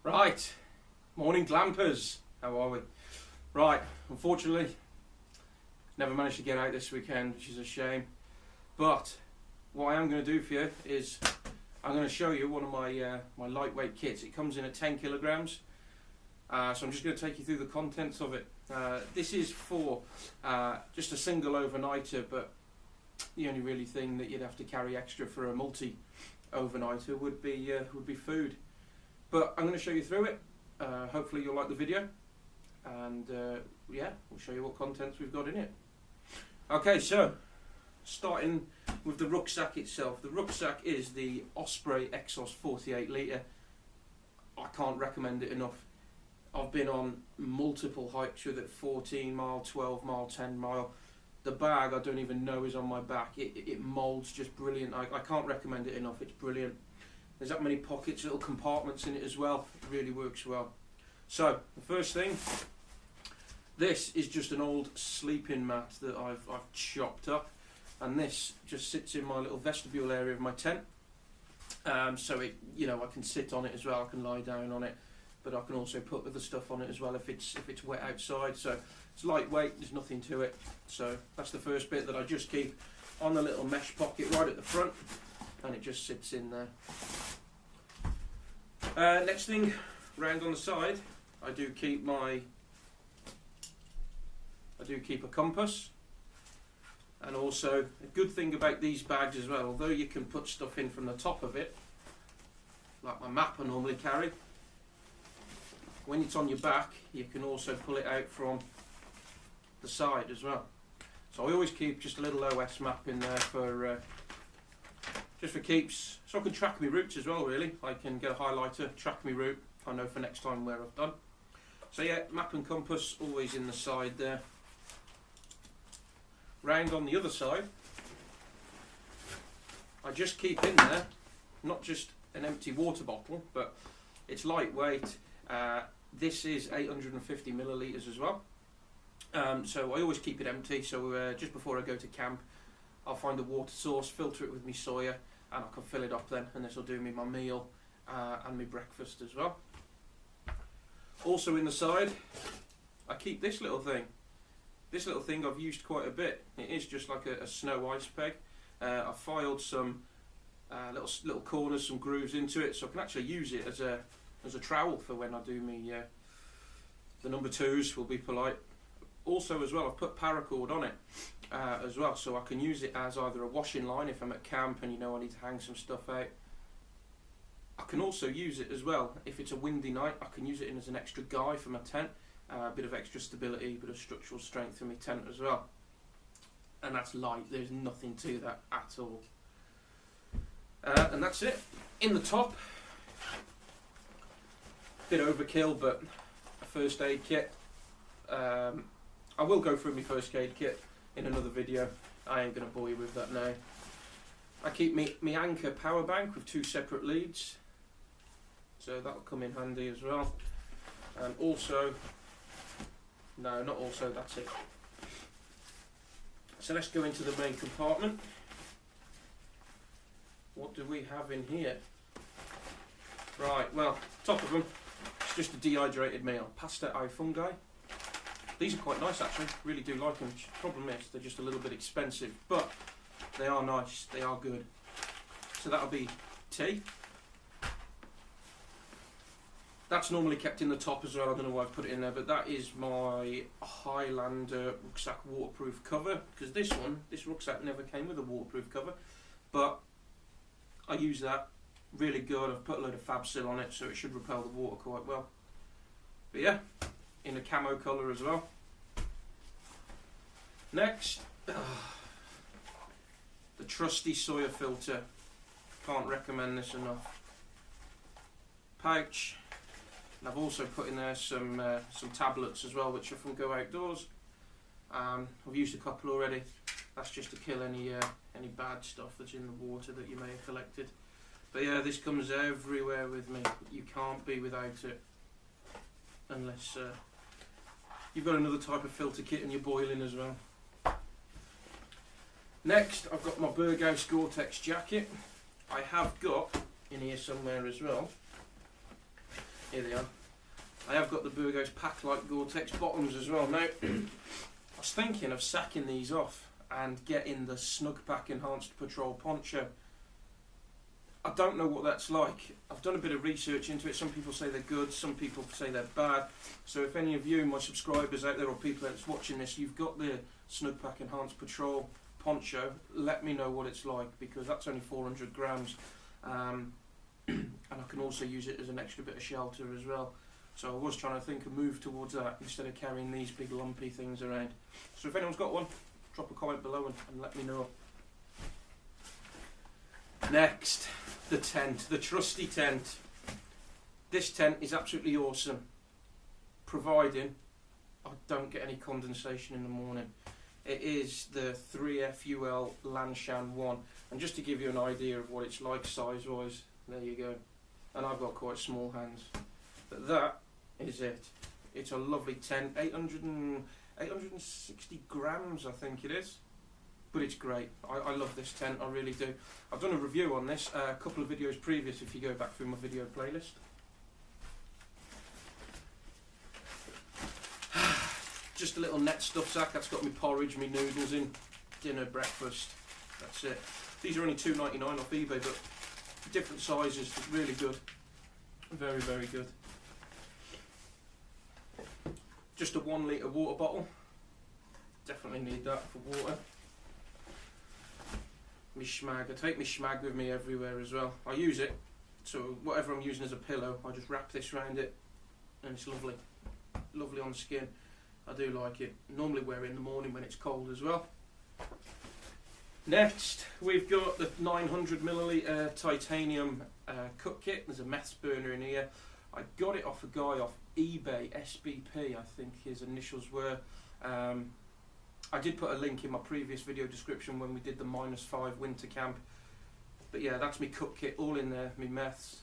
Right, morning glampers, how are we? Right, unfortunately, never managed to get out this weekend, which is a shame. But what I am going to do for you is I'm going to show you one of my my lightweight kits. It comes in at 10 kilograms, so I'm just going to take you through the contents of it. This is for just a single overnighter, but the only really thing that you'd have to carry extra for a multi overnighter would be food. But I'm going to show you through it. Hopefully you'll like the video, and yeah, we'll show you what contents we've got in it. Okay, so starting with the rucksack itself. The rucksack is the Osprey Exos 48 litre. I can't recommend it enough. I've been on multiple hikes with it, 14 mile, 12 mile, 10 mile. The bag I don't even know is on my back. It moulds just brilliant. I can't recommend it enough. It's brilliant. There's that many pockets, little compartments in it as well. It really works well. So the first thing, this is just an old sleeping mat that I've chopped up, and this just sits in my little vestibule area of my tent. So it, you know, I can sit on it as well. I can lie down on it, but I can also put other stuff on it as well if it's wet outside. So it's lightweight. There's nothing to it. So that's the first bit that I just keep on the little mesh pocket right at the front, and it just sits in there. Next thing, round on the side, I do keep a compass, and also a good thing about these bags as well, although you can put stuff in from the top of it, like my map I normally carry, when it's on your back you can also pull it out from the side as well. So I always keep just a little OS map in there for just for keeps, so I can track my routes as well. Really, I can get a highlighter, track my route, I know for next time where I've done. So yeah, map and compass always in the side there. Round on the other side, I just keep in there not just an empty water bottle, but it's lightweight. This is 850 millilitres as well. So I always keep it empty, so just before I go to camp I'll find a water source, filter it with my soya, and I can fill it up then, and this will do me my meal and my breakfast as well. Also in the side, I keep this little thing. This little thing I've used quite a bit. It is just like a snow ice peg. I've filed some little corners, some grooves into it, so I can actually use it as a trowel for when I do me the number twos, will be polite. Also as well, I've put paracord on it as well, so I can use it as either a washing line if I'm at camp and you know I need to hang some stuff out. I can also use it as well if it's a windy night. I can use it in as an extra guy for my tent, a bit of extra stability, a bit of structural strength for my tent as well. And that's light, there's nothing to that at all. And that's it. In the top, bit overkill, but a first aid kit. I will go through my first aid kit in another video. I ain't going to bore you with that now. I keep me Anker power bank with 2 separate leads, so that'll come in handy as well. And also, no, not also, that's it. So let's go into the main compartment. What do we have in here? Right, well, top of them, it's just a dehydrated meal. Pasta ai fungi. These are quite nice actually, really do like them. Problem is, they're just a little bit expensive, but they are nice, they are good. So that'll be tea. That's normally kept in the top as well, I don't know why I've put it in there, but that is my Highlander rucksack waterproof cover, because this rucksack never came with a waterproof cover, but I use that, really good. I've put a load of Fabsil on it, so it should repel the water quite well. But yeah, in a camo colour as well. Next, the trusty soya filter. Can't recommend this enough. Pouch, and I've also put in there some tablets as well, which are from Go Outdoors. I've used a couple already. That's just to kill any bad stuff that's in the water that you may have collected. But yeah, this comes everywhere with me. You can't be without it, unless you've got another type of filter kit and you're boiling as well. Next, I've got my Berghaus Gore-Tex jacket. I have got in here somewhere as well, Here they are. I have got the Burgos Pack-Like Gore-Tex bottoms as well. Now, I was thinking of sacking these off and getting the Snugpak Enhanced Patrol poncho. I don't know what that's like. I've done a bit of research into it. Some people say they're good, some people say they're bad. So if any of you, my subscribers out there, or people that's watching this, you've got the Snugpak Enhanced Patrol poncho, let me know what it's like, because that's only 400 grams. And I can also use it as an extra bit of shelter as well. So I was trying to think of move towards that instead of carrying these big lumpy things around. So if anyone's got one, drop a comment below and let me know. Next, the tent, the trusty tent. This tent is absolutely awesome, providing I don't get any condensation in the morning. It is the 3FUL Lanshan 1, and just to give you an idea of what it's like size-wise, there you go. And I've got quite small hands. But that is it. It's a lovely tent, 860 grams I think it is. But it's great. I love this tent, I really do. I've done a review on this a couple of videos previous if you go back through my video playlist. Just a little net stuff sack. That's got my porridge, my noodles in, dinner, breakfast. That's it. These are only $2.99 off eBay, but different sizes. Really good. Very, very good. Just a 1 litre water bottle. Definitely need that for water. My shmag. I take my shmag with me everywhere as well. I use it, so whatever I'm using as a pillow, I just wrap this around it, and it's lovely. Lovely on the skin. I do like it. Normally wear it in the morning when it's cold as well. Next, we've got the 900ml titanium cook kit. There's a meths burner in here. I got it off a guy off eBay, SBP, I think his initials were. I did put a link in my previous video description when we did the -5 winter camp. But yeah, that's my cook kit all in there. My meths,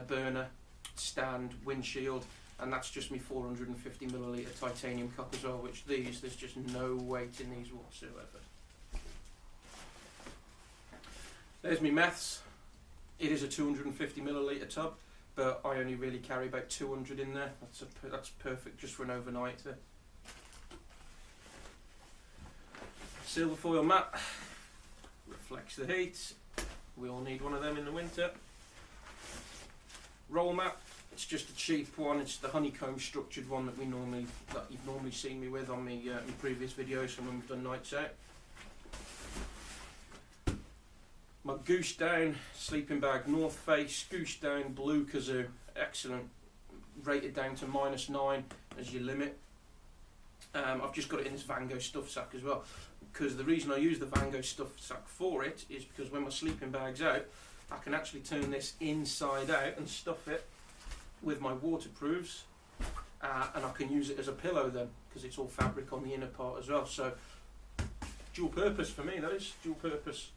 burner, stand, windshield. And that's just me 450ml titanium cup as well, which there's just no weight in these whatsoever. There's me meths. It is a 250ml tub, but I only really carry about 200 in there. That's perfect just for an overnight. Silver foil mat, reflects the heat. We all need one of them in the winter. Roll mat. It's just a cheap one. It's the honeycomb structured one that you've normally seen me with on my previous videos from when we've done nights out. My Goose Down sleeping bag, North Face Goose Down Blue Kazoo, excellent. Rated down to -9 as your limit. I've just got it in this Vango stuff sack as well, because the reason I use the Vango stuff sack for it is because when my sleeping bag's out, I can actually turn this inside out and stuff it with my waterproofs, and I can use it as a pillow then, because it's all fabric on the inner part as well. So dual purpose for me, that is dual purpose.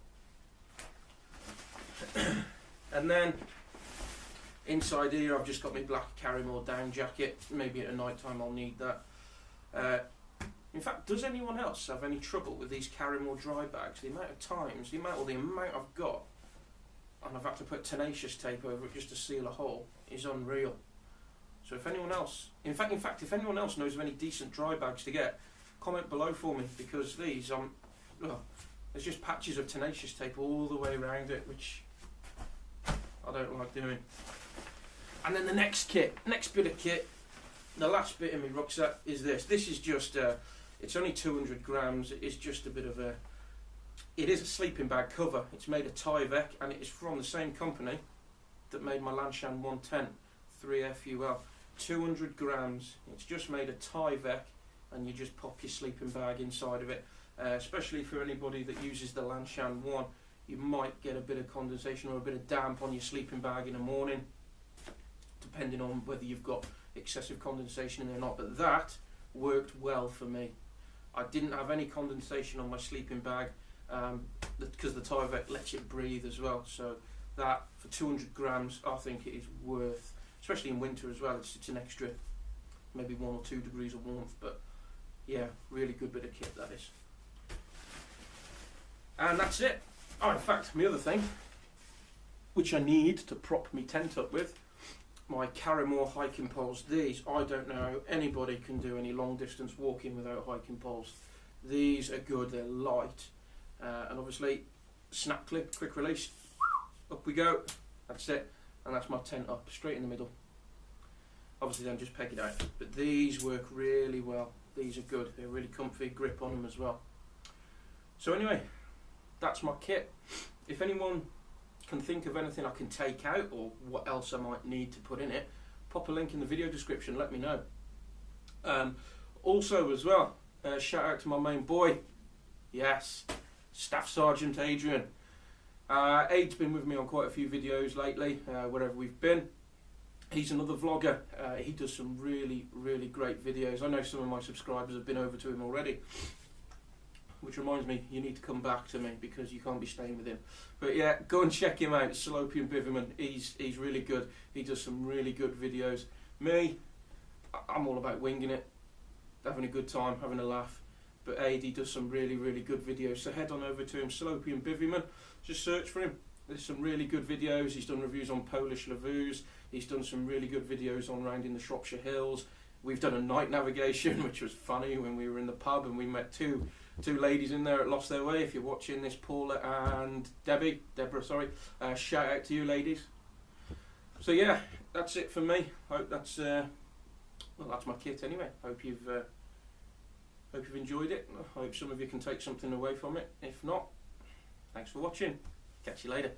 And then inside here I've just got my black Carrymore down jacket. Maybe at night time I'll need that. In fact, does anyone else have any trouble with these Carrymore dry bags? The amount of times, the amount I've got, and I've had to put tenacious tape over it just to seal a hole, is unreal. So if anyone else, in fact, if anyone else knows of any decent dry bags to get, comment below for me, because these, well, there's just patches of tenacious tape all the way around it, which I don't like doing. And then the next bit of kit, the last bit in my rucksack is this. This is just, it's only 200 grams. It is just a bit of a, it is a sleeping bag cover. It's made of Tyvek, and it is from the same company that made my Lanshan 110 3FUL. 200 grams. It's just made of Tyvek, and you just pop your sleeping bag inside of it. Especially for anybody that uses the Lanshan 1, you might get a bit of condensation or a bit of damp on your sleeping bag in the morning, depending on whether you've got excessive condensation in there or not. But that worked well for me. I didn't have any condensation on my sleeping bag, because the Tyvek lets it breathe as well. So that, for 200 grams, I think it is worth, especially in winter as well. It's an extra maybe 1 or 2 degrees of warmth, but yeah, really good bit of kit that is. And that's it. Oh, in fact, my other thing, which I need to prop my tent up with, my Carrymore hiking poles. These, I don't know how anybody can do any long distance walking without hiking poles. These are good, they're light, and obviously snap clip, quick release, up we go, that's it, and that's my tent up, straight in the middle. Obviously then just peg it out, but these work really well, these are good, they're really comfy, grip on them as well. So anyway, that's my kit. If anyone can think of anything I can take out or what else I might need to put in it, pop a link in the video description, let me know. Also as well, shout out to my main boy, yes, Staff Sergeant Adrian. Aid's been with me on quite a few videos lately, wherever we've been. He's another vlogger, he does some really, really great videos. I know some of my subscribers have been over to him already, which reminds me, you need to come back to me because you can't be staying with him. But yeah, go and check him out, Salopian Biverman. He's really good. He does some really good videos. Me, I'm all about winging it, having a good time, having a laugh. But Aid, he does some really, really good videos. So head on over to him, Salopian Biverman. Just search for him. There's some really good videos. He's done reviews on Polish Lavues. He's done some really good videos on round in the Shropshire Hills. We've done a night navigation, which was funny when we were in the pub and we met two ladies in there that lost their way. If you're watching this, Paula and Deborah, sorry, shout out to you ladies. So yeah, that's it for me. Hope that's well, that's my kit anyway. Hope you've enjoyed it. I hope some of you can take something away from it. If not, thanks for watching. Catch you later.